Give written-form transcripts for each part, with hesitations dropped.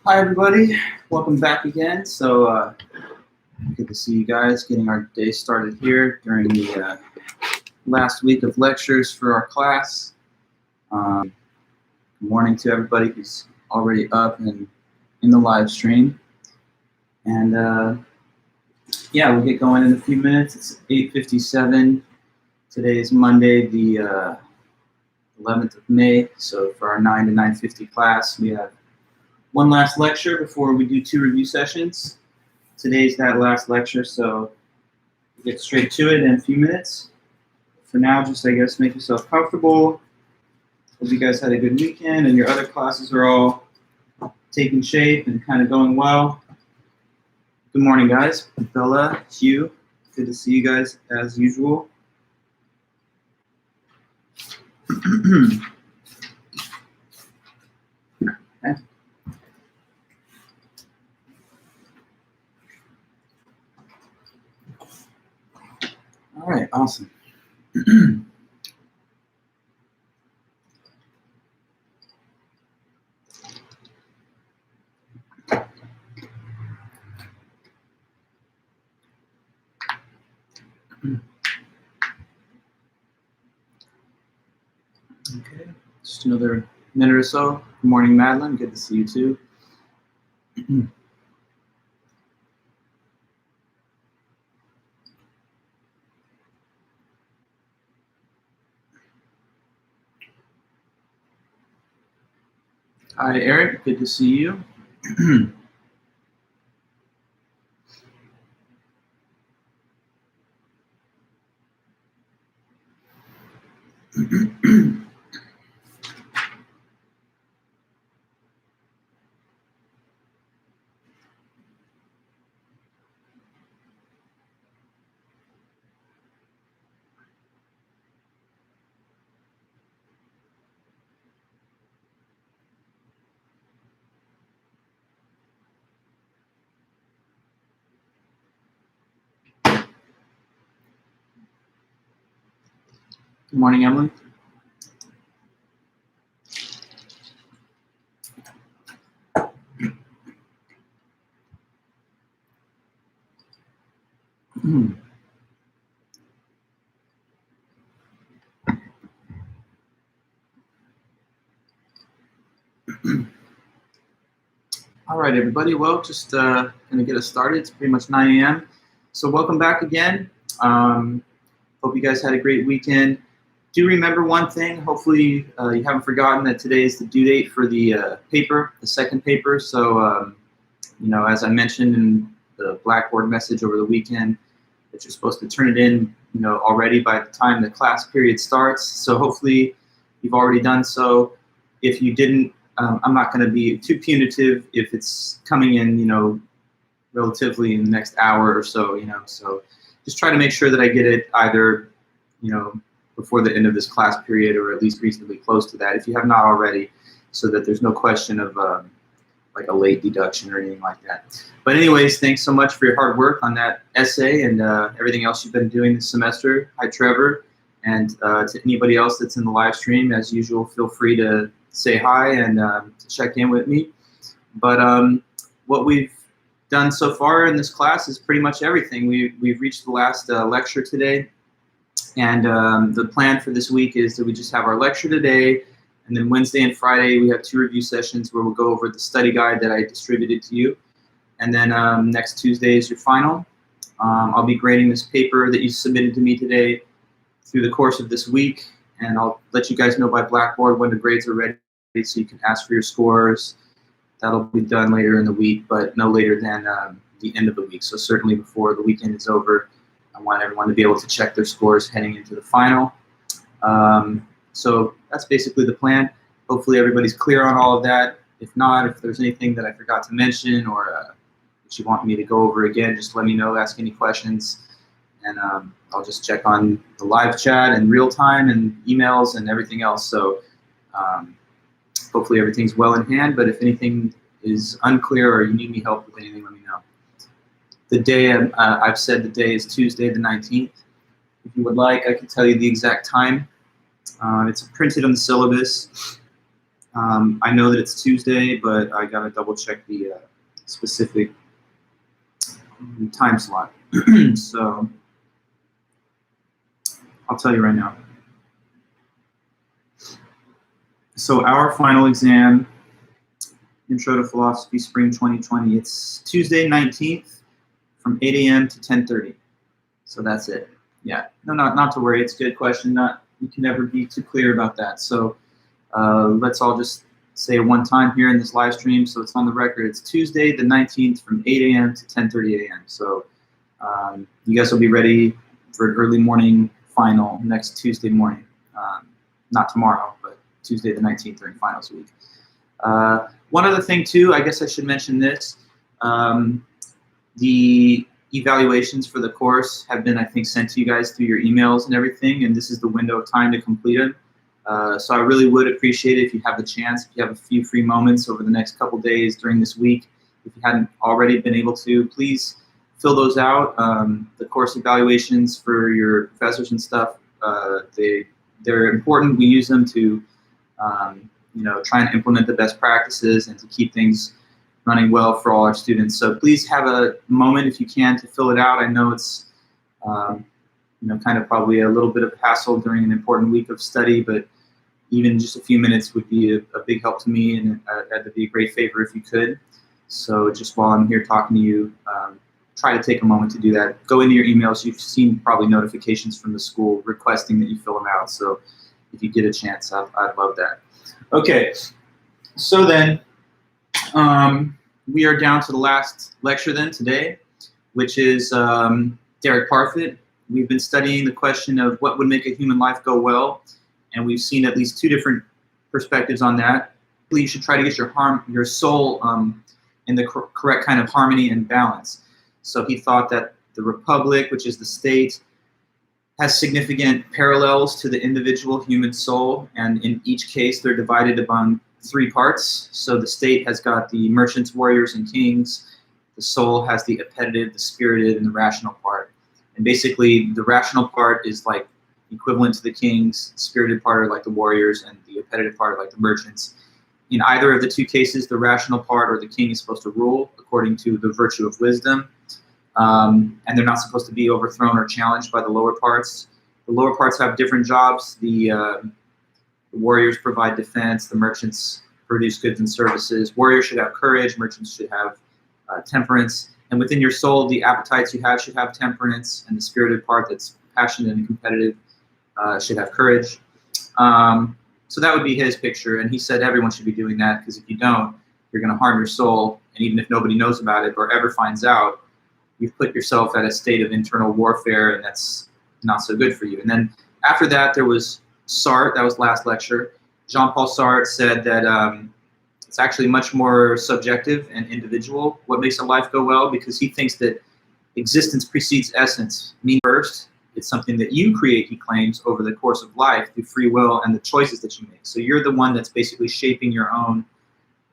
Hi everybody, welcome back again. So good to see you guys getting our day started here during the last week of lectures for our class. Good morning to everybody who's already up and in the live stream. And yeah, we'll get going in a few minutes. It's 8:57. Today is Monday, the 11th of May. So for our 9 to 9:50 class, we have one last lecture before we do 2 review sessions. Today's that last lecture, so we'll get straight to it in a few minutes. For now, just I guess make yourself comfortable. Hope you guys had a good weekend and your other classes are all taking shape and kind of going well. Good morning, guys. Bella, Hugh, good to see you guys as usual. Okay. All right, awesome. Okay, just another minute or so. Good morning, Madeline. Good to see you too. Hi, Eric. Good to see you. Good morning, Emily. All right, everybody. Well, just going to get us started. It's pretty much 9 a.m. So welcome back again. Hope you guys had a great weekend. Do remember one thing. Hopefully you haven't forgotten that today is the due date for the paper, the second paper. So, you know, as I mentioned in the Blackboard message over the weekend, that you're supposed to turn it in, you know, already by the time the class period starts. So hopefully you've already done so. If you didn't, I'm not going to be too punitive if it's coming in, you know, relatively in the next hour or so, you know. So just try to make sure that I get it either, you know, before the end of this class period or at least reasonably close to that if you have not already, so that there's no question of like a late deduction or anything like that. But anyways, thanks so much for your hard work on that essay and everything else you've been doing this semester. Hi, Trevor. And to anybody else that's in the live stream, as usual, feel free to say hi and to check in with me. But what we've done so far in this class is pretty much everything. We've reached the last lecture today. And the plan for this week is that we just have our lecture today, and then Wednesday and Friday we have 2 review sessions where we'll go over the study guide that I distributed to you. And then next Tuesday is your final. I'll be grading this paper that you submitted to me today through the course of this week, and I'll let you guys know by Blackboard when the grades are ready so you can ask for your scores. That'll be done later in the week, but no later than the end of the week. So certainly before the weekend is over, I want everyone to be able to check their scores heading into the final. So that's basically the plan. Hopefully everybody's clear on all of that. If not, if there's anything that I forgot to mention or that you want me to go over again, just let me know, ask any questions, and I'll just check on the live chat and real time and emails and everything else. So hopefully everything's well in hand, but if anything is unclear or you need me help with anything, let me know. The day, I've said the day is Tuesday the 19th. If you would like, I can tell you the exact time. It's printed on the syllabus. I know that it's Tuesday, but I gotta double check the specific time slot. So I'll tell you right now. So our final exam, Intro to Philosophy, Spring 2020, it's Tuesday 19th from 8 a.m. to 10:30. So that's it. Yeah, no, not to worry. It's a good question. You can never be too clear about that. So let's all just say it one time here in this live stream, so it's on the record. It's Tuesday the 19th from 8 a.m. to 10:30 a.m. So you guys will be ready for an early morning final next Tuesday morning. Not tomorrow, but Tuesday the 19th during finals week. One other thing too, I guess I should mention this. The evaluations for the course have been, I think, sent to you guys through your emails and everything, and this is the window of time to complete them. So I really would appreciate it if you have the chance, if you have a few free moments over the next couple days during this week, if you hadn't already been able to, please fill those out. The course evaluations for your professors and stuff, they're important. We use them to try and implement the best practices and to keep things running well for all our students. So please have a moment if you can to fill it out. I know it's kind of probably a little bit of a hassle during an important week of study, but even just a few minutes would be a big help to me, and that'd be a great favor if you could. So just while I'm here talking to you, try to take a moment to do that. Go into your emails. You've seen probably notifications from the school requesting that you fill them out. So if you get a chance, I'd love that. Okay, so then we are down to the last lecture then today, which is Derek Parfit. We've been studying the question of what would make a human life go well, and we've seen at least two different perspectives on that. You should try to get your soul in the correct kind of harmony and balance. So he thought that the republic, which is the state, has significant parallels to the individual human soul, and in each case they're divided among three parts. So the state has got the merchants, warriors, and kings. The soul has the appetitive, the spirited, and the rational part. And basically the rational part is like equivalent to the kings, the spirited part are like the warriors, and the appetitive part are like the merchants. In either of the two cases, the rational part or the king is supposed to rule according to the virtue of wisdom. And they're not supposed to be overthrown or challenged by the lower parts. The lower parts have different jobs. The warriors provide defense. The merchants produce goods and services. Warriors should have courage. Merchants should have temperance. And within your soul, the appetites you have should have temperance, and the spirited part that's passionate and competitive should have courage. So that would be his picture. And he said everyone should be doing that, because if you don't, you're going to harm your soul. And even if nobody knows about it or ever finds out, you've put yourself at a state of internal warfare, and that's not so good for you. And then after that, there was Sartre. That was last lecture. Jean-Paul Sartre said that it's actually much more subjective and individual what makes a life go well, because he thinks that existence precedes essence. Meaning first, it's something that you create, he claims, over the course of life through free will and the choices that you make. So you're the one that's basically shaping your own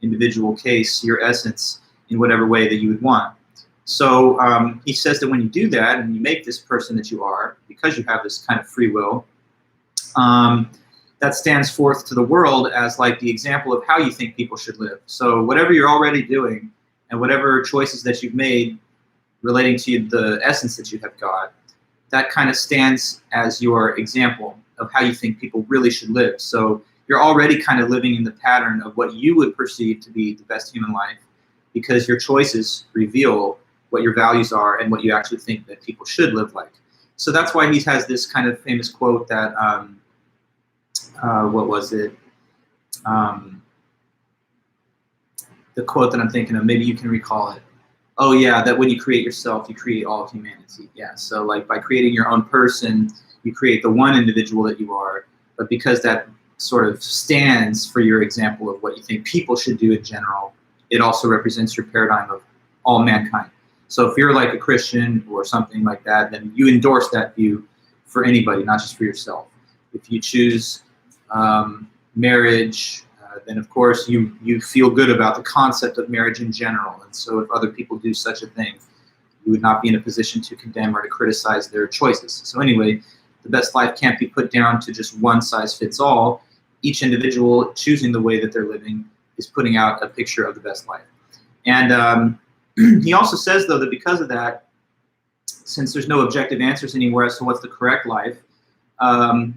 individual case, your essence, in whatever way that you would want. So he says that when you do that and you make this person that you are, because you have this kind of free will, that stands forth to the world as like the example of how you think people should live. So whatever you're already doing and whatever choices that you've made relating to the essence that you have got, that kind of stands as your example of how you think people really should live. So you're already kind of living in the pattern of what you would perceive to be the best human life, because your choices reveal what your values are and what you actually think that people should live like. So that's why he has this kind of famous quote that, what was it? The quote that I'm thinking of, maybe you can recall it. Oh yeah, that when you create yourself, you create all of humanity. Yeah, so like by creating your own person, you create the one individual that you are, but because that sort of stands for your example of what you think people should do in general, it also represents your paradigm of all mankind. So if you're like a Christian or something like that, then you endorse that view for anybody, not just for yourself. If you choose marriage, then of course you feel good about the concept of marriage in general. And so if other people do such a thing, you would not be in a position to condemn or to criticize their choices. So anyway, the best life can't be put down to just one size fits all. each individual choosing the way that they're living is putting out a picture of the best life. And he also says, though, that because of that, since there's no objective answers anywhere as to what's the correct life,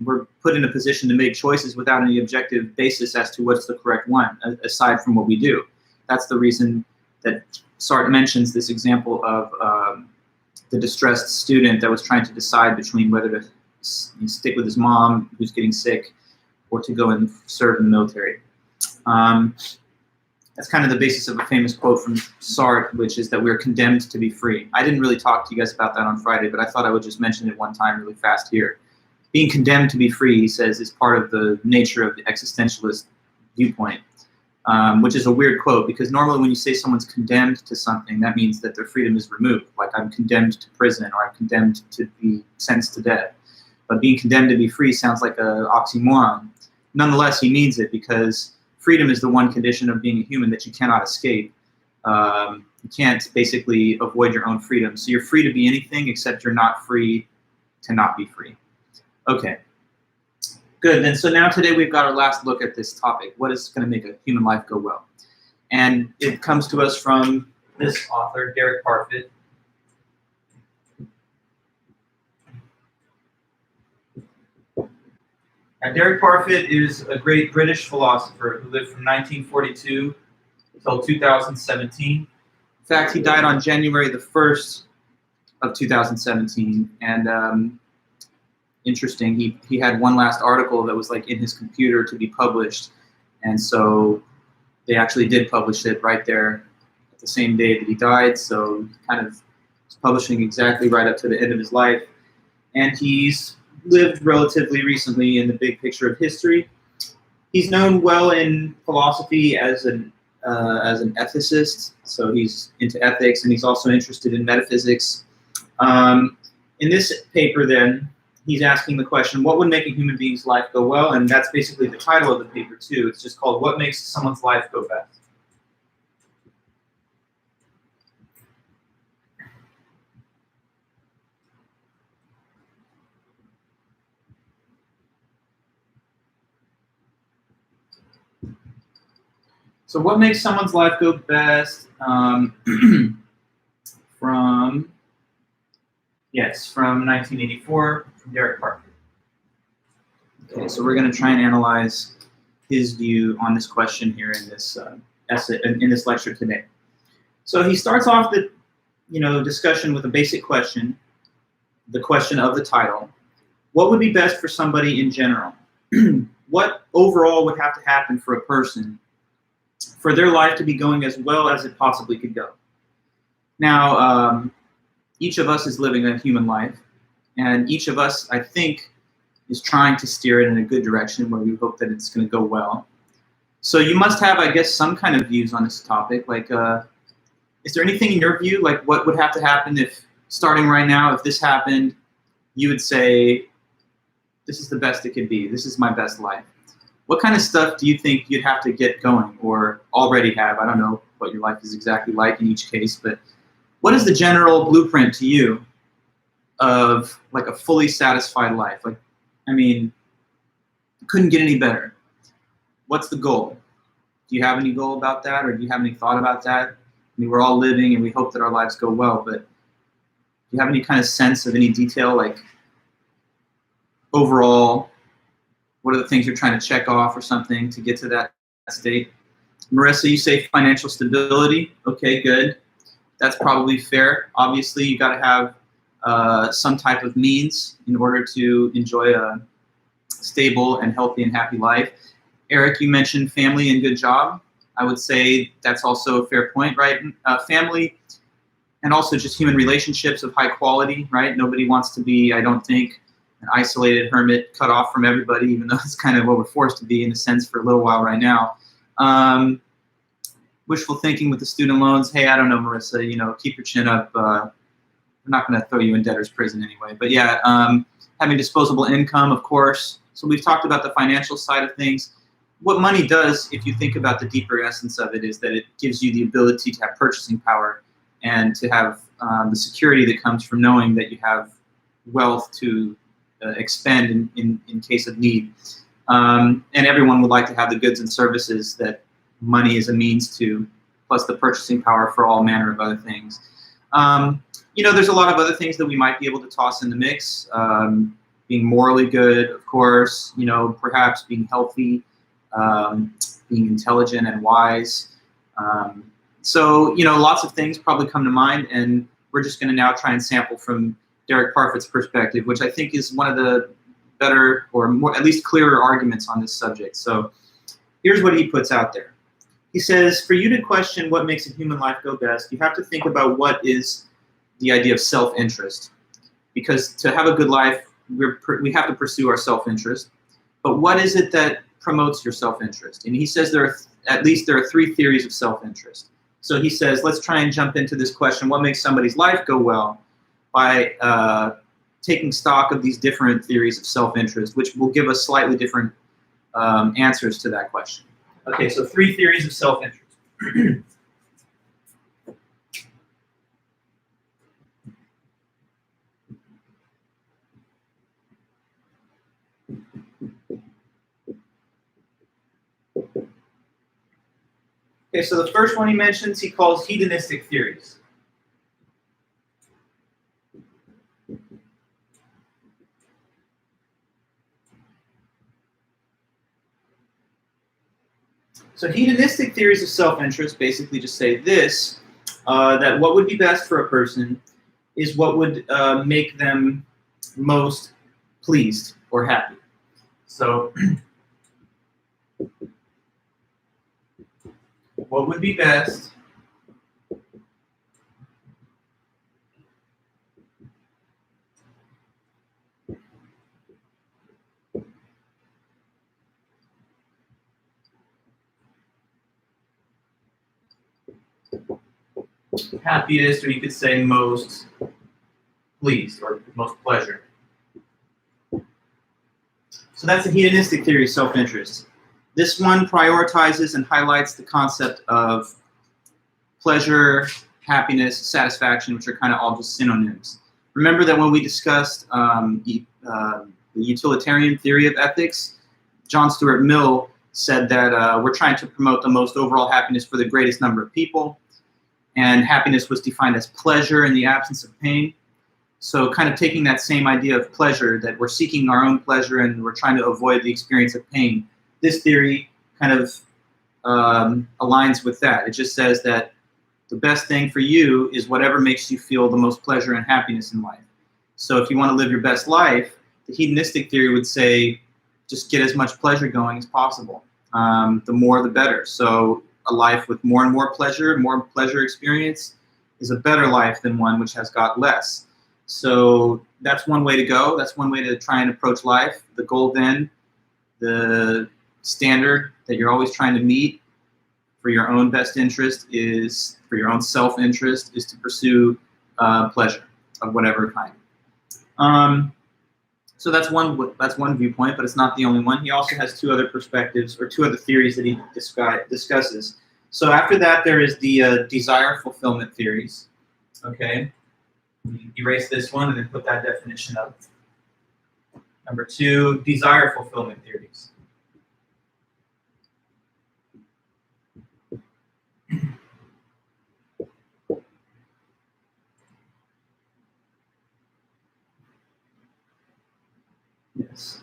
we're put in a position to make choices without any objective basis as to what's the correct one, aside from what we do. That's the reason that Sartre mentions this example of the distressed student that was trying to decide between whether to stick with his mom, who's getting sick, or to go and serve in the military. That's kind of the basis of a famous quote from Sartre, which is that we're condemned to be free. I didn't really talk to you guys about that on Friday, but I thought I would just mention it one time really fast here. Being condemned to be free, he says, is part of the nature of the existentialist viewpoint, which is a weird quote, because normally when you say someone's condemned to something, that means that their freedom is removed. Like, I'm condemned to prison, or I'm condemned to be sentenced to death. But being condemned to be free sounds like an oxymoron. Nonetheless, he means it, because freedom is the one condition of being a human that you cannot escape. You can't basically avoid your own freedom. So you're free to be anything, except you're not free to not be free. Okay, good. Then so now today we've got our last look at this topic. What is going to make a human life go well? And it comes to us from this author, Derek Parfit. Now, Derek Parfit is a great British philosopher who lived from 1942 until 2017. In fact, he died on January the 1st of 2017. And interesting, he had one last article that was like in his computer to be published. And so they actually did publish it right there at the same day that he died. So he kind of was publishing exactly right up to the end of his life. And he's lived relatively recently in the big picture of history. He's known well in philosophy as an ethicist, so he's into ethics, and he's also interested in metaphysics. In this paper, then, he's asking the question, what would make a human being's life go well? And that's basically the title of the paper, too. It's just called, What Makes Someone's Life Go Best? So what makes someone's life go best? From 1984, from Derek Parfit. Okay, so we're going to try and analyze his view on this question here in this essay, in this lecture today. So he starts off the discussion with a basic question, the question of the title. What would be best for somebody in general? What overall would have to happen for a person for their life to be going as well as it possibly could go? Now, each of us is living a human life, and each of us, I think, is trying to steer it in a good direction where we hope that it's going to go well. So you must have, I guess, some kind of views on this topic. Like, is there anything in your view, like what would have to happen if, starting right now, if this happened, you would say, this is the best it could be, this is my best life? What kind of stuff do you think you'd have to get going or already have? I don't know what your life is exactly like in each case, but what is the general blueprint to you of like a fully satisfied life? Like, I mean, couldn't get any better. What's the goal? Do you have any goal about that, or do you have any thought about that? I mean, we're all living and we hope that our lives go well, but do you have any kind of sense of any detail, like overall, what are the things you're trying to check off or something to get to that state? Marissa, you say financial stability. Okay, good. That's probably fair. Obviously, you got to have some type of means in order to enjoy a stable and healthy and happy life. Eric, you mentioned family and good job. I would say that's also a fair point, right? Family and also just human relationships of high quality, right? Nobody wants to be, I don't think, an isolated hermit cut off from everybody, even though it's kind of what we're forced to be in a sense for a little while right now. Wishful thinking with the student loans. Hey, I don't know, Marissa, keep your chin up. I'm not going to throw you in debtor's prison anyway. But yeah, having disposable income, of course. So we've talked about the financial side of things. What money does, if you think about the deeper essence of it, is that it gives you the ability to have purchasing power and to have the security that comes from knowing that you have wealth to expend in case of need. And everyone would like to have the goods and services that money is a means to, plus the purchasing power for all manner of other things. There's a lot of other things that we might be able to toss in the mix. Being morally good, of course, perhaps being healthy, being intelligent and wise. Lots of things probably come to mind, and we're just going to now try and sample from Derek Parfit's perspective, which I think is one of the better or more, at least clearer arguments on this subject. So here's what he puts out there. He says, for you to question what makes a human life go best, you have to think about what is the idea of self-interest. Because to have a good life, we have to pursue our self-interest. But what is it that promotes your self-interest? And he says there are three theories of self-interest. So he says, let's try and jump into this question, what makes somebody's life go well, by taking stock of these different theories of self-interest, which will give us slightly different answers to that question. Okay, so three theories of self-interest. Okay, so the first one he mentions, he calls hedonistic theories. So hedonistic theories of self-interest basically just say this, that what would be best for a person is what would make them most pleased or happy. So what would be best happiest, or you could say most pleased or most pleasure. So that's a hedonistic theory of self-interest. This one prioritizes and highlights the concept of pleasure, happiness, satisfaction, which are kind of all just synonyms. Remember that when we discussed the utilitarian theory of ethics, John Stuart Mill said that we're trying to promote the most overall happiness for the greatest number of people. And happiness was defined as pleasure in the absence of pain. So kind of taking that same idea of pleasure, that we're seeking our own pleasure and we're trying to avoid the experience of pain, this theory kind of aligns with that. It just says that the best thing for you is whatever makes you feel the most pleasure and happiness in life. So if you want to live your best life, the hedonistic theory would say just get as much pleasure going as possible. The more the better. So a life with more and more pleasure experience is a better life than one which has got less. So that's one way to go. That's one way to try and approach life. The goal then, the standard that you're always trying to meet for your own best interest is, for your own self-interest, is to pursue pleasure of whatever kind. So that's one viewpoint, but it's not the only one. He also has two other perspectives, or two other theories that he discusses. So after that, there is the desire fulfillment theories. Okay, erase this one and then put that definition up. Number two, desire fulfillment theories. Yes.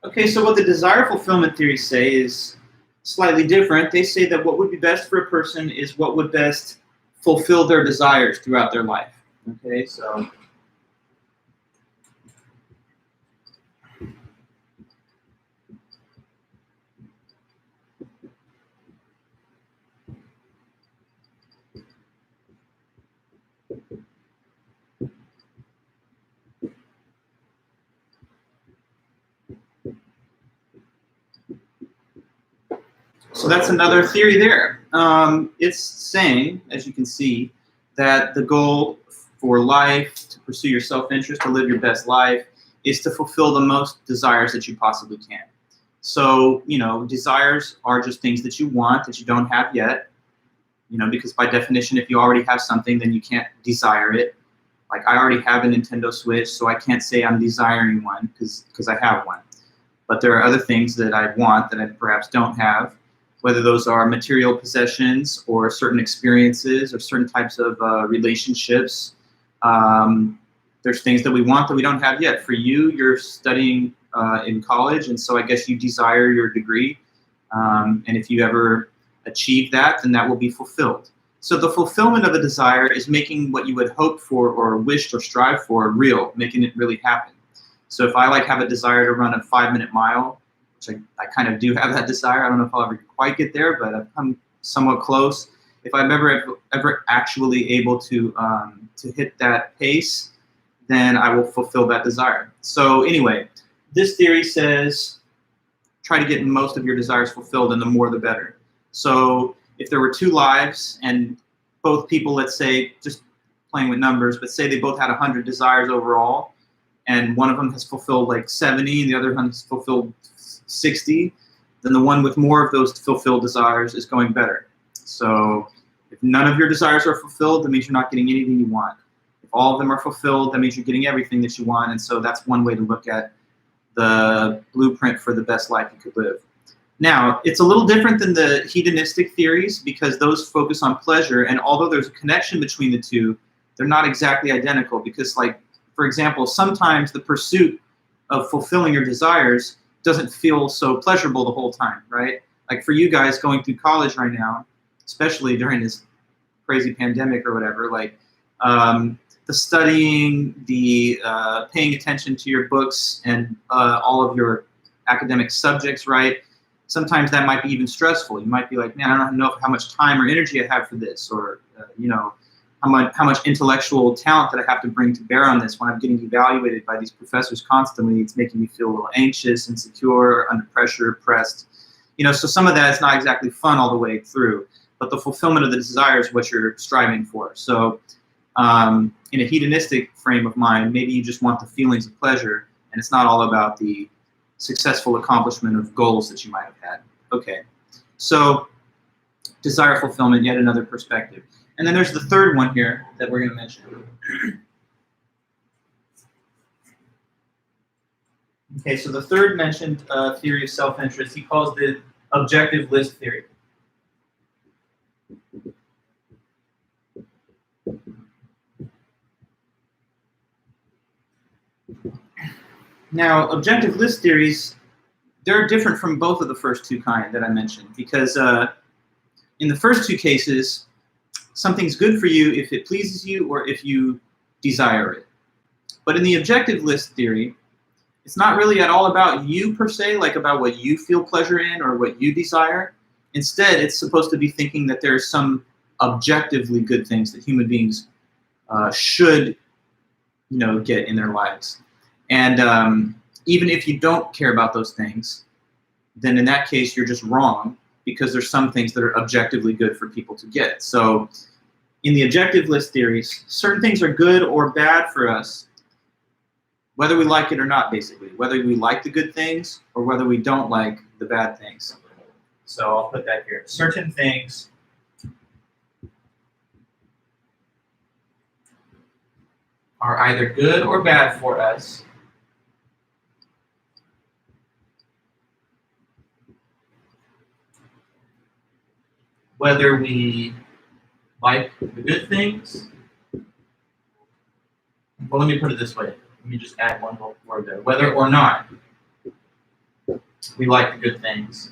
Okay, so what the desire fulfillment theories say is slightly different. They say that what would be best for a person is what would best fulfill their desires throughout their life. Okay, so that's another theory there. It's saying, as you can see, that the goal for life, to pursue your self-interest, to live your best life, is to fulfill the most desires that you possibly can. So, desires are just things that you want that you don't have yet, because by definition, if you already have something, then you can't desire it. Like I already have a Nintendo Switch, so I can't say I'm desiring one because I have one. But there are other things that I want that I perhaps don't have, whether those are material possessions or certain experiences or certain types of relationships. There's things that we want that we don't have yet. For you, you're studying in college, and so I guess you desire your degree. And if you ever achieve that, then that will be fulfilled. So the fulfillment of a desire is making what you would hope for or wished or strive for real, making it really happen. So if I have a desire to run a 5-minute mile, which I kind of do have that desire. I don't know if I'll ever quite get there, but I've come somewhat close. If I'm ever actually able to hit that pace, then I will fulfill that desire. So anyway, this theory says try to get most of your desires fulfilled, and the more the better. So if there were 2 lives and both people, let's say, just playing with numbers, but say they both had 100 desires overall, and one of them has fulfilled 70 and the other one has fulfilled 60, then the one with more of those fulfilled desires is going better. So if none of your desires are fulfilled, that means you're not getting anything you want. If all of them are fulfilled, that means you're getting everything that you want. And so that's one way to look at the blueprint for the best life you could live. Now, it's a little different than the hedonistic theories because those focus on pleasure. And although there's a connection between the two, they're not exactly identical because, for example, sometimes the pursuit of fulfilling your desires doesn't feel so pleasurable the whole time, right? Like for you guys going through college right now, especially during this crazy pandemic or whatever, the studying, the paying attention to your books and all of your academic subjects, right? Sometimes that might be even stressful. You might be like, man, I don't know how much time or energy I have for this, or how much intellectual talent that I have to bring to bear on this when I'm getting evaluated by these professors constantly. It's making me feel a little anxious, insecure, under pressure, pressed. So some of that is not exactly fun all the way through, but the fulfillment of the desire is what you're striving for. So in a hedonistic frame of mind, maybe you just want the feelings of pleasure, and it's not all about the successful accomplishment of goals that you might have had. Okay, so desire fulfillment, yet another perspective. And then there's the third one here that we're going to mention. Okay, so the third mentioned theory of self-interest, he calls the objective list theory. Now, objective list theories, they're different from both of the first 2 kind that I mentioned because in the first 2 cases, something's good for you if it pleases you or if you desire it. But in the objective list theory, it's not really at all about you per se, like about what you feel pleasure in or what you desire. Instead, it's supposed to be thinking that there are some objectively good things that human beings should, get in their lives. And even if you don't care about those things, then in that case, you're just wrong because there's some things that are objectively good for people to get. So in the objective list theories, certain things are good or bad for us, whether we like it or not, basically. Whether we like the good things or whether we don't like the bad things. So I'll put that here. Certain things are either good or bad for us, whether we like the good things. Well, let me put it this way. Let me just add one more word there. Whether or not we like the good things.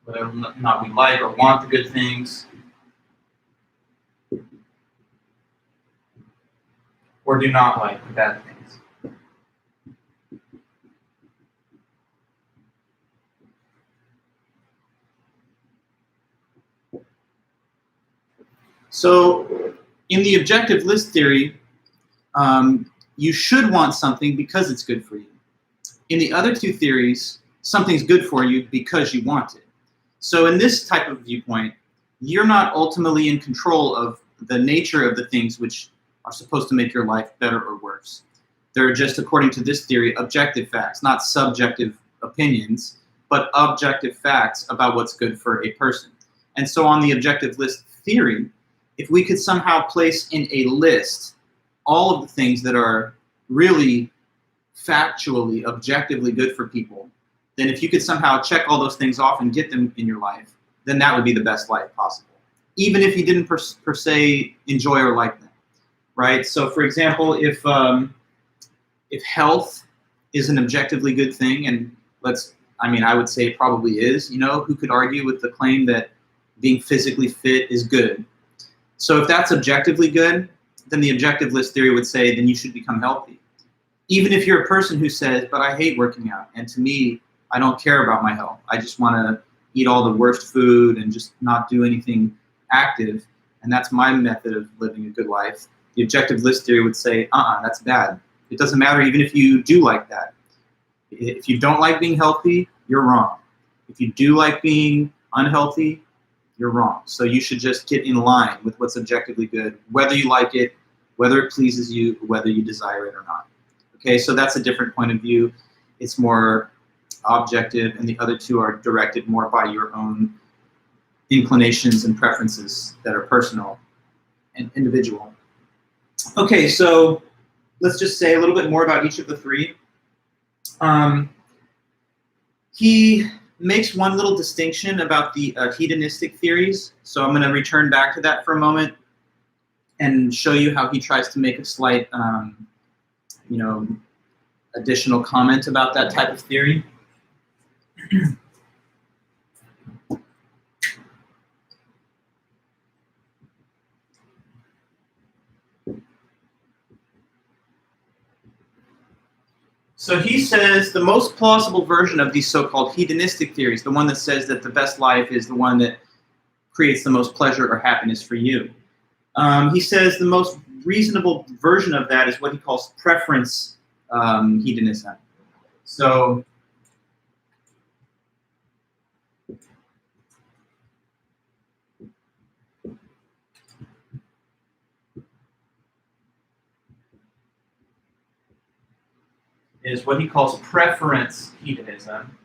Whether or not we like or want the good things. Or do not like the bad things. So in the objective list theory, you should want something because it's good for you. In the other 2 theories, something's good for you because you want it. So in this type of viewpoint, you're not ultimately in control of the nature of the things which are supposed to make your life better or worse. They're just, according to this theory, objective facts, not subjective opinions, but objective facts about what's good for a person. And so on the objective list theory, if we could somehow place in a list all of the things that are really factually, objectively good for people, then if you could somehow check all those things off and get them in your life, then that would be the best life possible, even if you didn't per se enjoy or like them, right? So for example, if health is an objectively good thing, and I would say it probably is, who could argue with the claim that being physically fit is good? So if that's objectively good, then the objective list theory would say then you should become healthy. Even if you're a person who says, but I hate working out, and to me, I don't care about my health. I just want to eat all the worst food and just not do anything active, and that's my method of living a good life. The objective list theory would say, that's bad. It doesn't matter even if you do like that. If you don't like being healthy, you're wrong. If you do like being unhealthy, you're wrong. So you should just get in line with what's objectively good, whether you like it, whether it pleases you, whether you desire it or not. Okay, so that's a different point of view. It's more objective, and the other two are directed more by your own inclinations and preferences that are personal and individual. Okay, so let's just say a little bit more about each of the three. He makes one little distinction about the hedonistic theories. So I'm going to return back to that for a moment and show you how he tries to make a slight, additional comment about that type of theory. So he says the most plausible version of these so-called hedonistic theories, the one that says that the best life is the one that creates the most pleasure or happiness for you. He says the most reasonable version of that is what he calls preference hedonism. So is what he calls preference hedonism.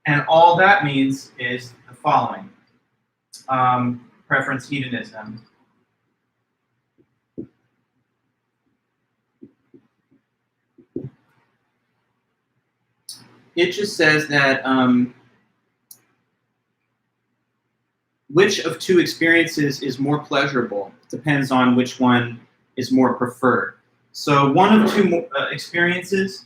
And all that means is the following. Preference hedonism. It just says that which of two experiences is more pleasurable depends on which one is more preferred. So one of two experiences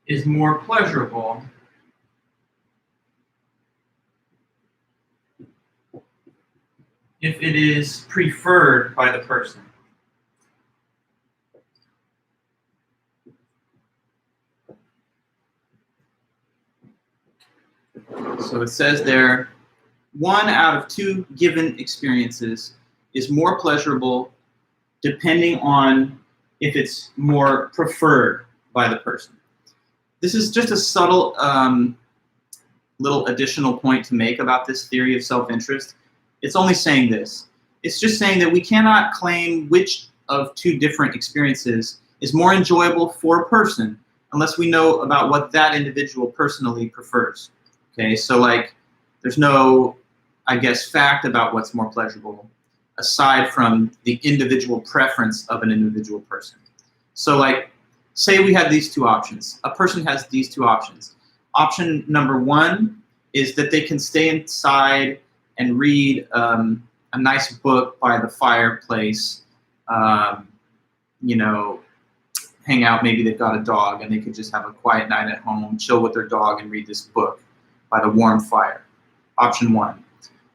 is more pleasurable if it is preferred by the person. So it says there, one out of two given experiences is more pleasurable depending on if it's more preferred by the person. This is just a subtle little additional point to make about this theory of self-interest. It's only saying this. It's just saying that we cannot claim which of two different experiences is more enjoyable for a person unless we know about what that individual personally prefers. Okay, so like there's no, I guess, fact about what's more pleasurable aside from the individual preference of an individual person. So like, say we have these two options. A person has these two options. Option number one is that they can stay inside and read a nice book by the fireplace, hang out, maybe they've got a dog and they could just have a quiet night at home, chill with their dog and read this book by the warm fire. Option one.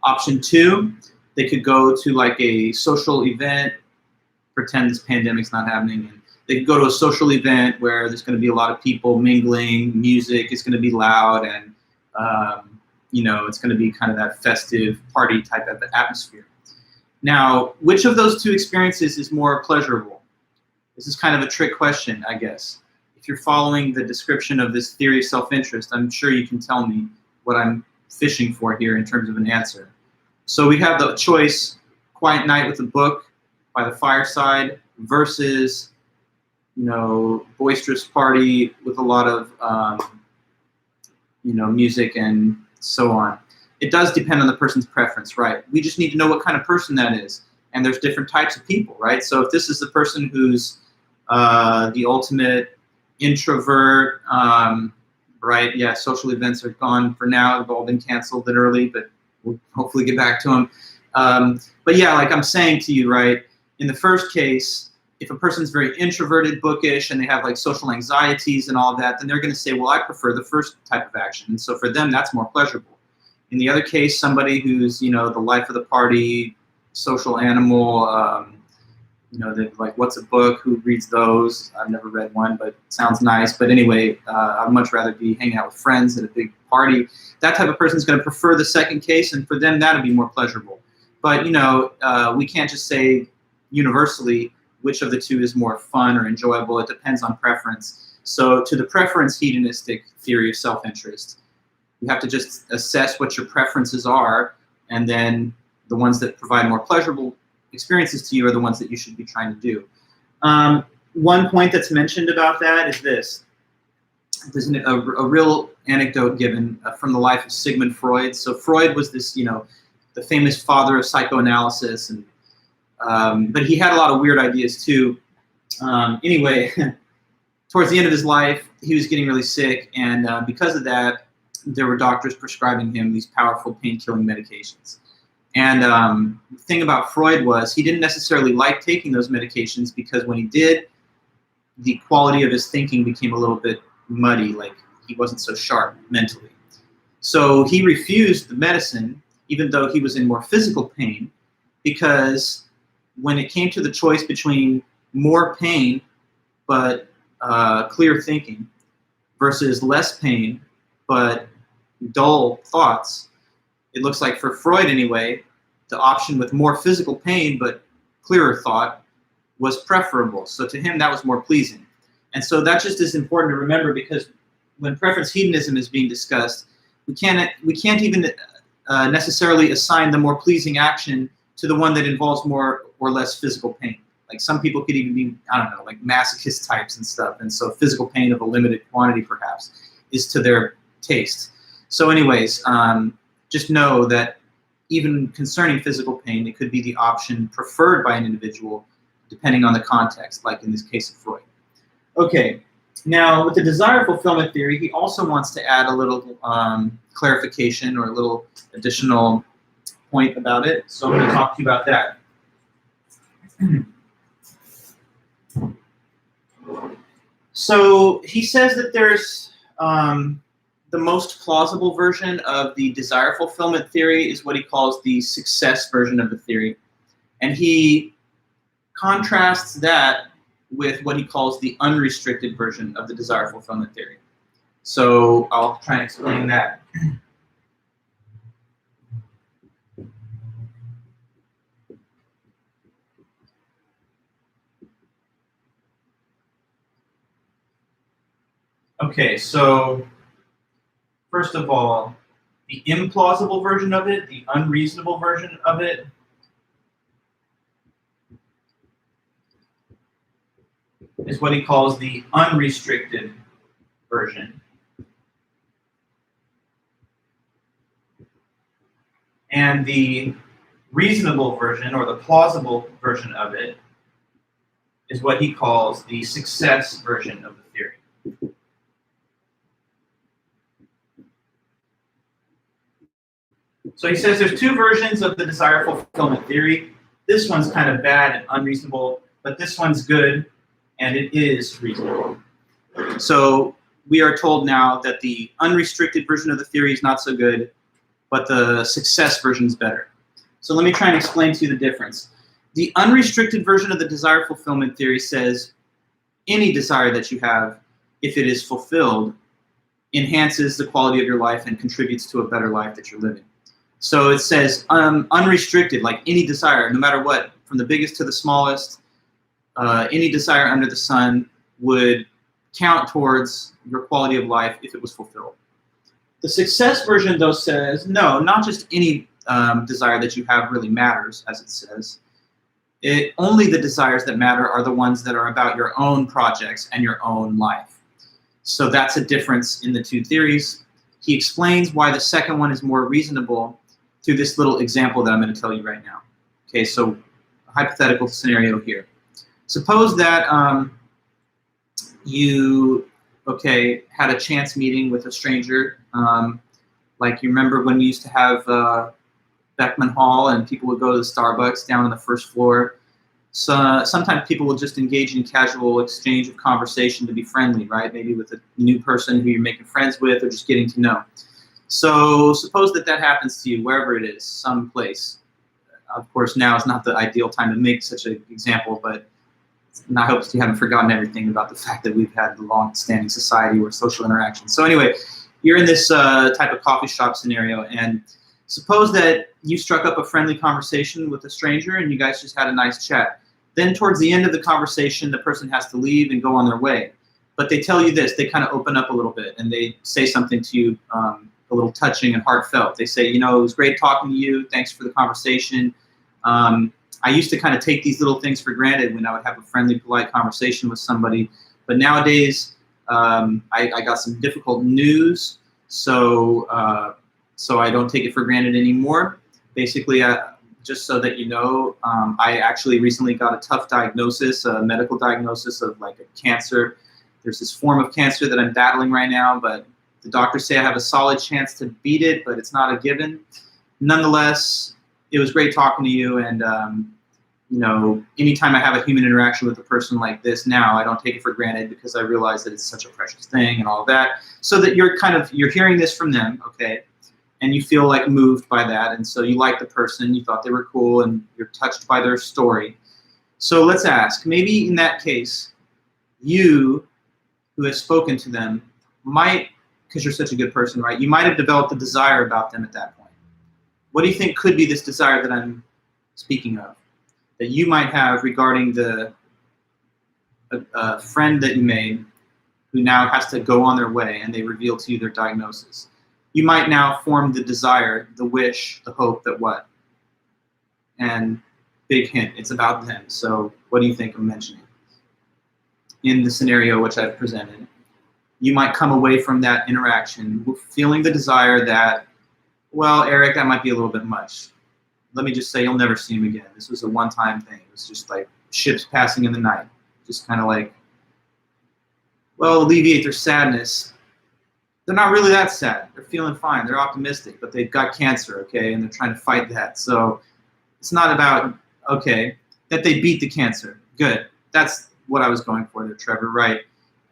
Option two, they could go to like a social event, pretend this pandemic's not happening, and they could go to a social event where there's going to be a lot of people mingling, music is going to be loud, and it's going to be kind of that festive party type of atmosphere. Now, which of those two experiences is more pleasurable? This is kind of a trick question, I guess. If you're following the description of this theory of self-interest, I'm sure you can tell me what I'm fishing for here in terms of an answer. So we have the choice, quiet night with a book by the fireside versus, boisterous party with a lot of, music and so on. It does depend on the person's preference, right? We just need to know what kind of person that is. And there's different types of people, right? So if this is the person who's the ultimate introvert, right? Yeah, social events are gone for now. They've all been canceled literally, but we'll hopefully get back to them. But yeah, like I'm saying to you, right? In the first case, if a person's very introverted, bookish, and they have like social anxieties and all of that, then they're going to say, well, I prefer the first type of action. And so for them, that's more pleasurable. In the other case, somebody who's, the life of the party, social animal, they're like, what's a book? Who reads those? I've never read one, but it sounds nice. But anyway, I'd much rather be hanging out with friends at a big party. That type of person is going to prefer the second case, and for them, that'll be more pleasurable. But, we can't just say universally which of the two is more fun or enjoyable. It depends on preference. So to the preference hedonistic theory of self-interest, you have to just assess what your preferences are, and then the ones that provide more pleasurable experiences to you are the ones that you should be trying to do. One point that's mentioned about that is this. There's a real anecdote given from the life of Sigmund Freud. So Freud was this, the famous father of psychoanalysis, and but he had a lot of weird ideas too. Anyway, towards the end of his life, he was getting really sick, and because of that, there were doctors prescribing him these powerful pain-killing medications. And the thing about Freud was he didn't necessarily like taking those medications because when he did, the quality of his thinking became a little bit muddy, like he wasn't so sharp mentally. So he refused the medicine, even though he was in more physical pain, because when it came to the choice between more pain but clear thinking versus less pain but dull thoughts, it looks like for Freud anyway, the option with more physical pain but clearer thought was preferable. So to him, that was more pleasing. And so that just is important to remember, because when preference hedonism is being discussed, we can't even necessarily assign the more pleasing action to the one that involves more or less physical pain. Like some people could even be, I don't know, like masochist types and stuff. And so physical pain of a limited quantity perhaps is to their taste. So anyways, just know that even concerning physical pain, it could be the option preferred by an individual depending on the context, like in this case of Freud. Okay, now with the desire fulfillment theory, he also wants to add a little clarification or a little additional point about it. So I'm going to talk to you about that. So he says that there's the most plausible version of the desire fulfillment theory is what he calls the success version of the theory. And he contrasts that with what he calls the unrestricted version of the desire fulfillment theory. So I'll try and explain that. Okay, so first of all, the implausible version of it, the unreasonable version of it, is what he calls the unrestricted version. And the reasonable version, or the plausible version of it, is what he calls the success version of the theory. So he says there's two versions of the desire fulfillment theory. This one's kind of bad and unreasonable, but this one's good, and it is reasonable. So we are told now that the unrestricted version of the theory is not so good, but the success version is better. So let me try and explain to you the difference. The unrestricted version of the desire fulfillment theory says any desire that you have, if it is fulfilled, enhances the quality of your life and contributes to a better life that you're living. So it says unrestricted, like any desire, no matter what, from the biggest to the smallest, any desire under the sun would count towards your quality of life if it was fulfilled. The success version, though, says, no, not just any desire that you have really matters, as it says. Only the desires that matter are the ones that are about your own projects and your own life. So that's a difference in the two theories. He explains why the second one is more reasonable through this little example that I'm going to tell you right now. Okay, so a hypothetical scenario here. Suppose that you had a chance meeting with a stranger. Like you remember when we used to have Beckman Hall and people would go to the Starbucks down on the first floor. So sometimes people will just engage in casual exchange of conversation to be friendly, right? Maybe with a new person who you're making friends with or just getting to know. So suppose that happens to you wherever it is, someplace. Of course, now is not the ideal time to make such an example, but I hope you haven't forgotten everything about the fact that we've had the long-standing society where social interaction. So anyway, you're in this type of coffee shop scenario, and suppose that you struck up a friendly conversation with a stranger and you guys just had a nice chat. Then towards the end of the conversation, the person has to leave and go on their way. But they tell you this, they kind of open up a little bit and they say something to you a little touching and heartfelt. They say, you know, it was great talking to you. Thanks for the conversation. I used to kind of take these little things for granted when I would have a friendly, polite conversation with somebody. But nowadays, I got some difficult news, so I don't take it for granted anymore. Basically, just so that you know, I actually recently got a tough diagnosis, a medical diagnosis of like a cancer. There's this form of cancer that I'm battling right now, but the doctors say I have a solid chance to beat it, but it's not a given. Nonetheless, it was great talking to you, and you know, anytime I have a human interaction with a person like this now, I don't take it for granted because I realize that it's such a precious thing and all of that. So that you're hearing this from them, okay? And you feel like moved by that, and so you like the person, you thought they were cool, and you're touched by their story. So let's ask, maybe in that case, you who has spoken to them might, because you're such a good person, right, you might have developed a desire about them at that point. What do you think could be this desire that I'm speaking of, that you might have regarding the friend that you made who now has to go on their way and they reveal to you their diagnosis? You might now form the desire, the wish, the hope that what? And big hint, it's about them. So what do you think I'm mentioning? In the scenario which I've presented, you might come away from that interaction feeling the desire that, well, Eric, that might be a little bit much. Let me just say you'll never see him again. This was a one-time thing. It was just like ships passing in the night. Just kind of like, well, alleviate their sadness. They're not really that sad. They're feeling fine. They're optimistic, but they've got cancer, okay, and they're trying to fight that. So it's not about, okay, that they beat the cancer. Good. That's what I was going for there, Trevor, right?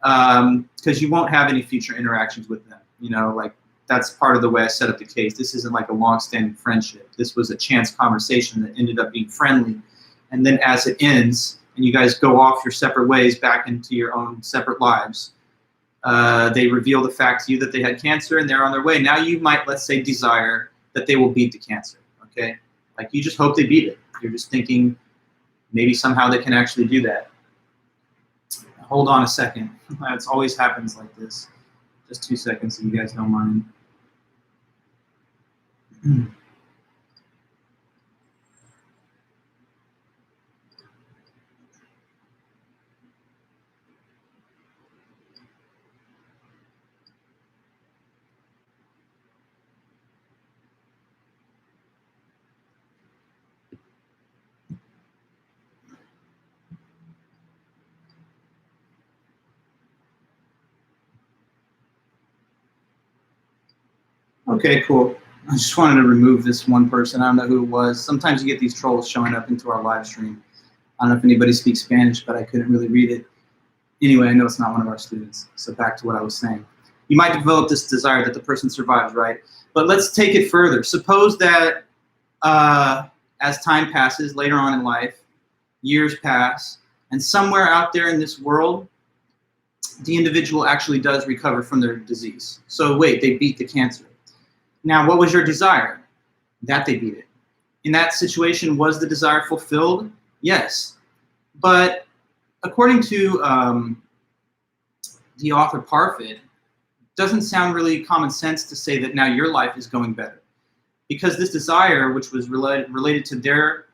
Because you won't have any future interactions with them. You know, like that's part of the way I set up the case. This isn't like a long-standing friendship. This was a chance conversation that ended up being friendly. And then as it ends, and you guys go off your separate ways back into your own separate lives, they reveal the fact to you that they had cancer and they're on their way. Now you might, let's say, desire that they will beat the cancer, okay? Like you just hope they beat it. You're just thinking maybe somehow they can actually do that. Hold on a second. It always happens like this. Just 2 seconds, if you guys don't mind. Okay, cool. I just wanted to remove this one person. I don't know who it was. Sometimes you get these trolls showing up into our live stream. I don't know if anybody speaks Spanish, but I couldn't really read it. Anyway, I know it's not one of our students. So back to what I was saying. You might develop this desire that the person survives, right? But let's take it further. Suppose that as time passes, later on in life, years pass, and somewhere out there in this world, the individual actually does recover from their disease. So wait, they beat the cancer. Now, what was your desire? That they beat it. In that situation, was the desire fulfilled? Yes. But according to the author Parfit, it doesn't sound really common sense to say that now your life is going better. because this desire, which was related to their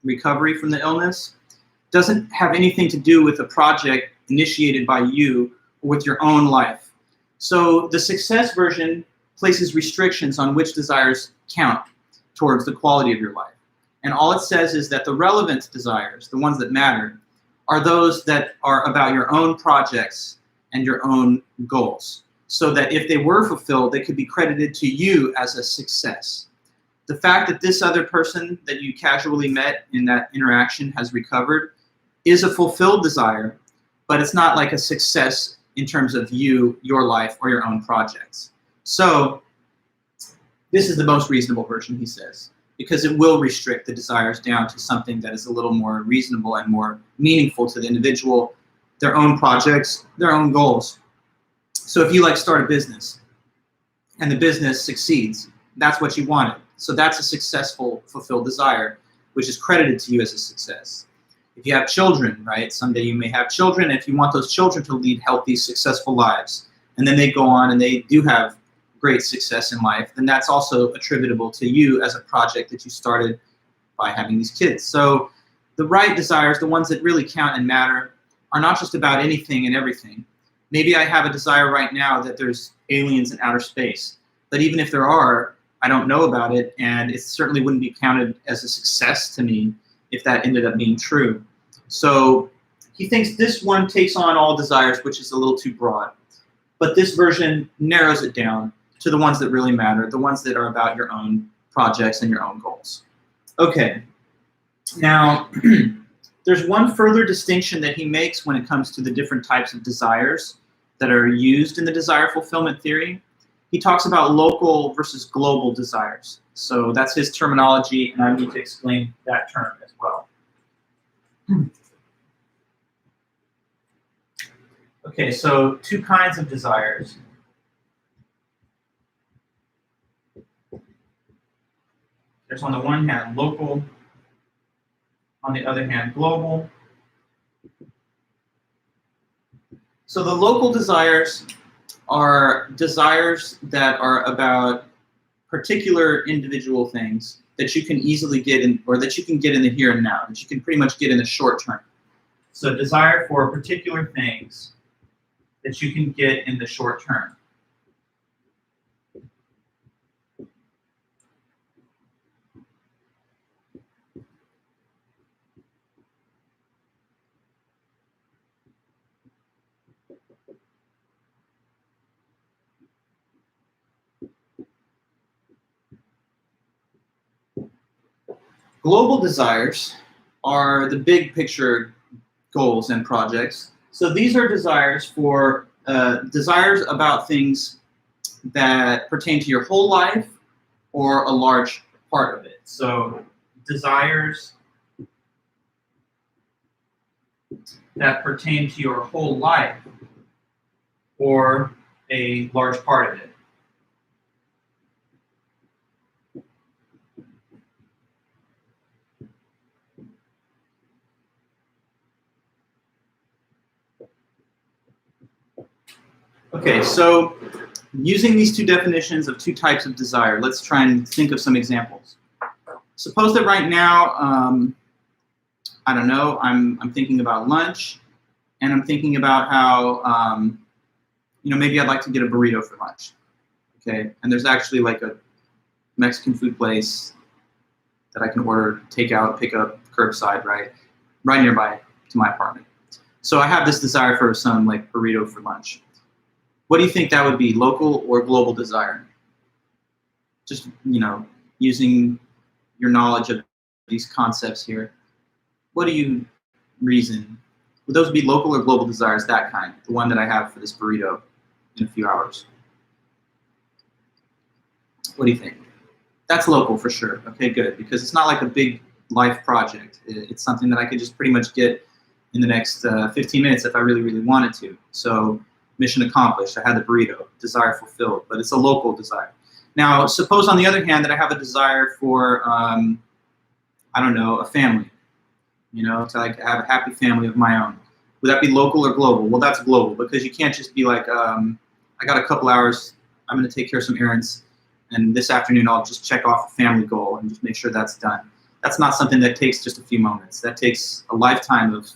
recovery from the illness, doesn't have anything to do with a project initiated by you or with your own life. So the success version places restrictions on which desires count towards the quality of your life. And all it says is that the relevant desires, the ones that matter, are those that are about your own projects and your own goals. So that if they were fulfilled, they could be credited to you as a success. The fact that this other person that you casually met in that interaction has recovered is a fulfilled desire, but it's not like a success in terms of you, your life, or your own projects. So this is the most reasonable version, he says, because it will restrict the desires down to something that is a little more reasonable and more meaningful to the individual, their own projects, their own goals. So if you start a business and the business succeeds, that's what you wanted. So that's a successful, fulfilled desire, which is credited to you as a success. If you have children, right, someday you may have children. If you want those children to lead healthy, successful lives, and then they go on and they do have great success in life, then that's also attributable to you as a project that you started by having these kids. So the right desires, the ones that really count and matter, are not just about anything and everything. Maybe I have a desire right now that there's aliens in outer space, but even if there are, I don't know about it, and it certainly wouldn't be counted as a success to me if that ended up being true. So he thinks this one takes on all desires, which is a little too broad. But this version narrows it down to the ones that really matter, the ones that are about your own projects and your own goals. Okay, now there's one further distinction that he makes when it comes to the different types of desires that are used in the desire fulfillment theory. He talks about local versus global desires. So that's his terminology, and I need to explain that term as well. Okay, so two kinds of desires. There's on the one hand local, on the other hand global. So the local desires are desires that are about particular individual things that you can easily get in, or that you can get in the here and now, that you can pretty much get in the short term. So desire for particular things that you can get in the short term. Global desires are the big picture goals and projects. So these are desires for desires about things that pertain to your whole life or a large part of it. So desires that pertain to your whole life or a large part of it. Okay, so using these two definitions of two types of desire, let's try and think of some examples. Suppose that right now, I don't know, I'm thinking about lunch, and I'm thinking about how, maybe I'd like to get a burrito for lunch, okay? And there's actually like a Mexican food place that I can order, take out, pick up, curbside, right nearby to my apartment. So I have this desire for some like burrito for lunch. What do you think that would be, local or global desire? Just, using your knowledge of these concepts here, what do you reason? Would those be local or global desires, that kind, the one that I have for this burrito in a few hours? What do you think? That's local for sure. Okay, good, because it's not like a big life project. It's something that I could just pretty much get in the next 15 minutes if I really, really wanted to. So mission accomplished. I had the burrito, desire fulfilled, but it's a local desire. Now, suppose on the other hand that I have a desire for, I don't know, a family, to like have a happy family of my own. Would that be local or global? Well, that's global, because you can't just be like, I got a couple hours, I'm going to take care of some errands, and this afternoon I'll just check off a family goal and just make sure that's done. That's not something that takes just a few moments. That takes a lifetime of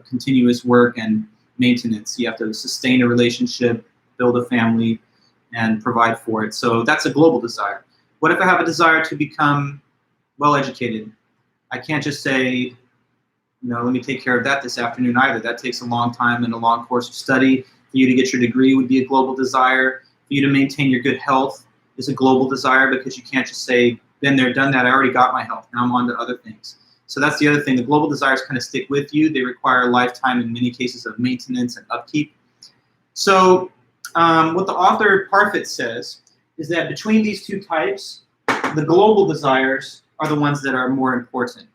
continuous work and maintenance. You have to sustain a relationship, build a family, and provide for it. So that's a global desire. What if I have a desire to become well-educated? I can't just say, let me take care of that this afternoon either. That takes a long time and a long course of study. For you to get your degree would be a global desire. For you to maintain your good health is a global desire, because you can't just say, been there, done that, I already got my health, now I'm on to other things. So that's the other thing. The global desires kind of stick with you. They require a lifetime, in many cases, of maintenance and upkeep. So what the author Parfit says is that between these two types, the global desires are the ones that are more important.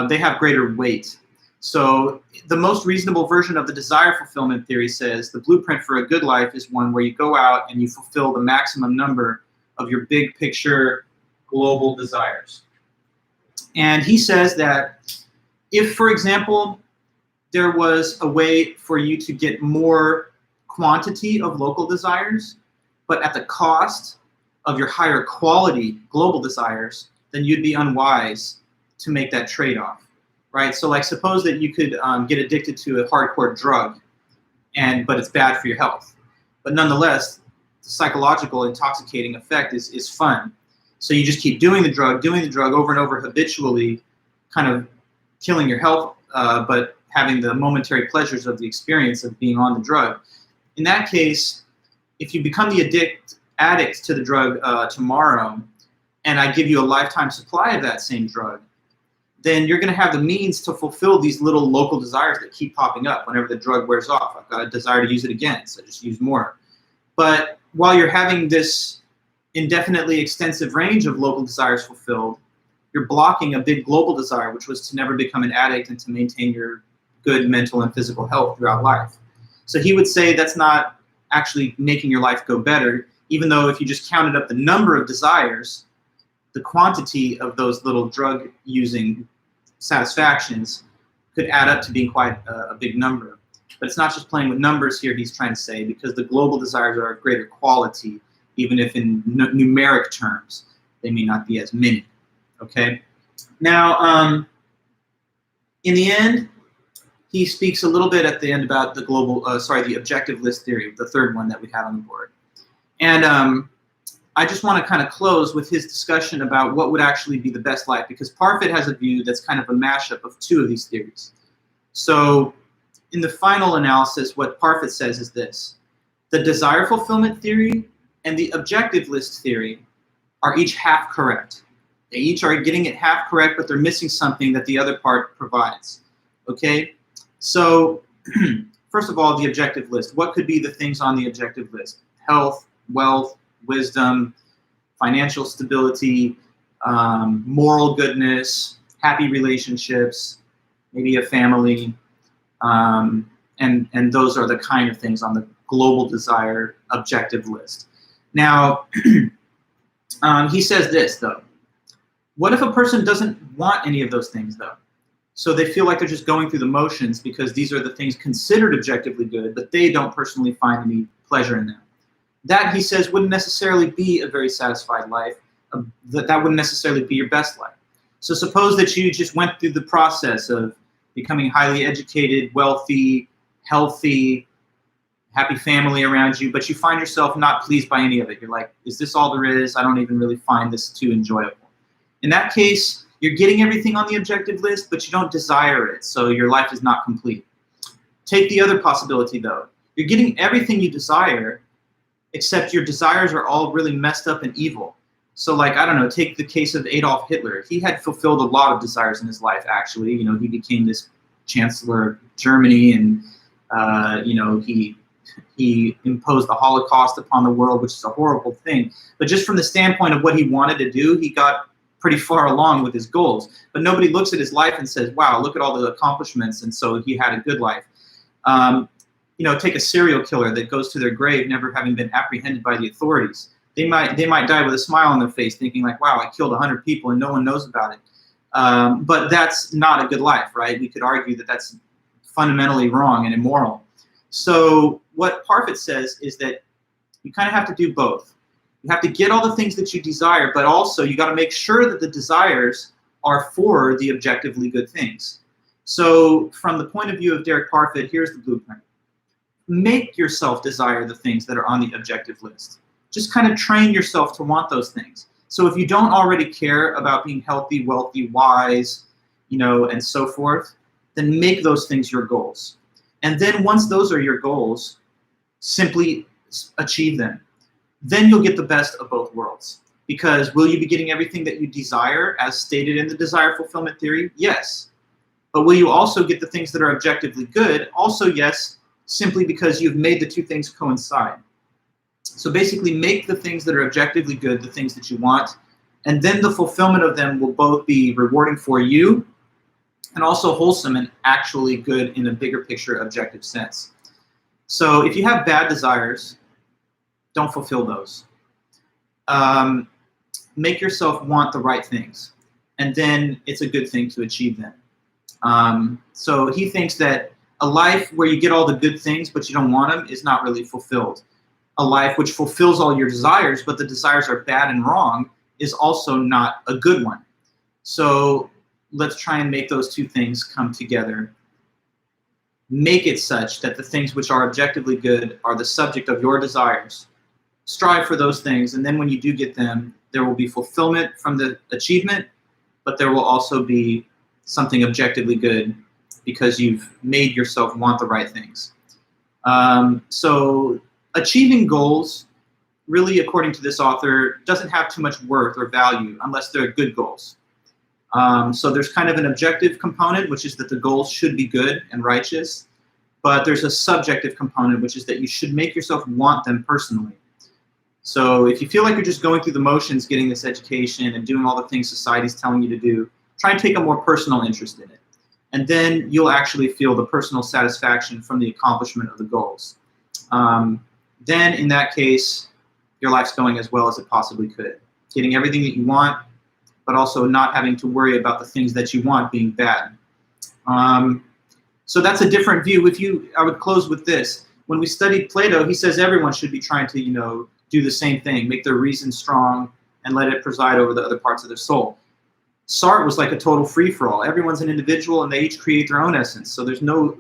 They have greater weight. So the most reasonable version of the desire fulfillment theory says the blueprint for a good life is one where you go out and you fulfill the maximum number of your big picture global desires. And he says that if, for example, there was a way for you to get more quantity of local desires, but at the cost of your higher quality global desires, then you'd be unwise to make that trade-off, right? So like, suppose that you could get addicted to a hardcore drug, but it's bad for your health. But nonetheless, the psychological intoxicating effect is fun. So you just keep doing the drug over and over habitually, kind of killing your health, but having the momentary pleasures of the experience of being on the drug. In that case, if you become the addict to the drug tomorrow, and I give you a lifetime supply of that same drug, then you're going to have the means to fulfill these little local desires that keep popping up whenever the drug wears off. I've got a desire to use it again, so just use more. But while you're having this indefinitely extensive range of local desires fulfilled, you're blocking a big global desire, which was to never become an addict and to maintain your good mental and physical health throughout life. So he would say that's not actually making your life go better, even though if you just counted up the number of desires, the quantity of those little drug-using satisfactions could add up to being quite a big number. But it's not just playing with numbers here, he's trying to say, because the global desires are of greater quality, even if in numeric terms, they may not be as many, okay? Now, in the end, he speaks a little bit at the end about the the objective list theory, the third one that we had on the board. And I just want to kind of close with his discussion about what would actually be the best life, because Parfit has a view that's kind of a mashup of two of these theories. So in the final analysis, what Parfit says is this: the desire fulfillment theory and the objective list theory are each half correct. They each are getting it half correct, but they're missing something that the other part provides, okay? So first of all, the objective list. What could be the things on the objective list? Health, wealth, wisdom, financial stability, moral goodness, happy relationships, maybe a family, and those are the kind of things on the global desire objective list. Now, he says this, though. What if a person doesn't want any of those things, though? So they feel like they're just going through the motions because these are the things considered objectively good, but they don't personally find any pleasure in them. That, he says, wouldn't necessarily be a very satisfied life. That wouldn't necessarily be your best life. So suppose that you just went through the process of becoming highly educated, wealthy, healthy, happy family around you, but you find yourself not pleased by any of it. You're like, is this all there is? I don't even really find this too enjoyable. In that case, you're getting everything on the objective list, but you don't desire it, so your life is not complete. Take the other possibility, though. You're getting everything you desire, except your desires are all really messed up and evil. So, like, I don't know, take the case of Adolf Hitler. He had fulfilled a lot of desires in his life, actually. You know, he became this chancellor of Germany, and, you know, he imposed the Holocaust upon the world, which is a horrible thing. But just from the standpoint of what he wanted to do, he got pretty far along with his goals. But nobody looks at his life and says, wow, look at all the accomplishments, and so he had a good life. You know, take a serial killer that goes to their grave never having been apprehended by the authorities. They might die with a smile on their face thinking like, wow, I killed 100 people and no one knows about it. But that's not a good life, right? We could argue that that's fundamentally wrong and immoral. So what Parfit says is that you kind of have to do both. You have to get all the things that you desire, but also you got to make sure that the desires are for the objectively good things. So from the point of view of Derek Parfit, here's the blueprint. Make yourself desire the things that are on the objective list. Just kind of train yourself to want those things. So if you don't already care about being healthy, wealthy, wise, and so forth, then make those things your goals. And then once those are your goals, simply achieve them. Then you'll get the best of both worlds. Because will you be getting everything that you desire as stated in the desire fulfillment theory? Yes. But will you also get the things that are objectively good? Also yes, simply because you've made the two things coincide. So basically make the things that are objectively good the things that you want, and then the fulfillment of them will both be rewarding for you and also wholesome and actually good in a bigger picture objective sense. So if you have bad desires, don't fulfill those. Make yourself want the right things, and then it's a good thing to achieve them. So he thinks that a life where you get all the good things but you don't want them is not really fulfilled. A life which fulfills all your desires but the desires are bad and wrong is also not a good one. So let's try and make those two things come together. Make it such that the things which are objectively good are the subject of your desires. Strive for those things, and then when you do get them, there will be fulfillment from the achievement, but there will also be something objectively good because you've made yourself want the right things. So achieving goals, really, according to this author, doesn't have too much worth or value unless they're good goals. So there's kind of an objective component, which is that the goals should be good and righteous, but there's a subjective component, which is that you should make yourself want them personally. So if you feel like you're just going through the motions, getting this education and doing all the things society's telling you to do, try and take a more personal interest in it. And then you'll actually feel the personal satisfaction from the accomplishment of the goals. Then in that case, your life's going as well as it possibly could. Getting everything that you want, but also not having to worry about the things that you want being bad. So that's a different view. I would close with this. When we studied Plato, he says everyone should be trying to, do the same thing, make their reason strong and let it preside over the other parts of their soul. Sartre was like a total free-for-all. Everyone's an individual and they each create their own essence. So there's no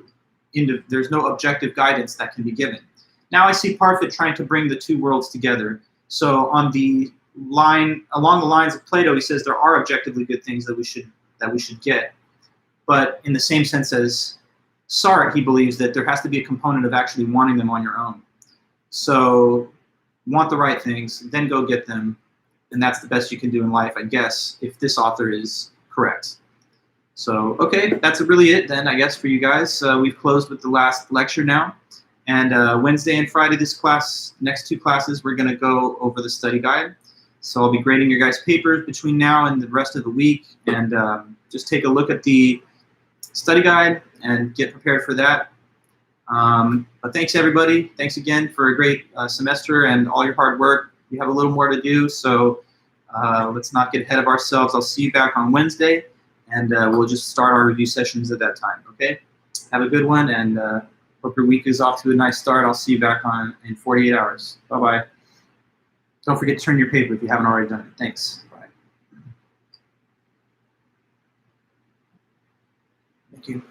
objective guidance that can be given. Now I see Parfit trying to bring the two worlds together. So along the lines of Plato, he says there are objectively good things that we should get. But in the same sense as Sartre, he believes that there has to be a component of actually wanting them on your own. So want the right things, then go get them. And that's the best you can do in life, I guess, if this author is correct. So, okay, that's really it then, I guess, for you guys. We've closed with the last lecture now. And Wednesday and Friday, next two classes, we're going to go over the study guide. So I'll be grading your guys' papers between now and the rest of the week. And just take a look at the study guide and get prepared for that. But thanks, everybody. Thanks again for a great semester and all your hard work. We have a little more to do, so let's not get ahead of ourselves. I'll see you back on Wednesday, and we'll just start our review sessions at that time, okay? Have a good one, and hope your week is off to a nice start. I'll see you back in 48 hours. Bye-bye. Don't forget to turn your paper if you haven't already done it. Thanks. Bye. Thank you.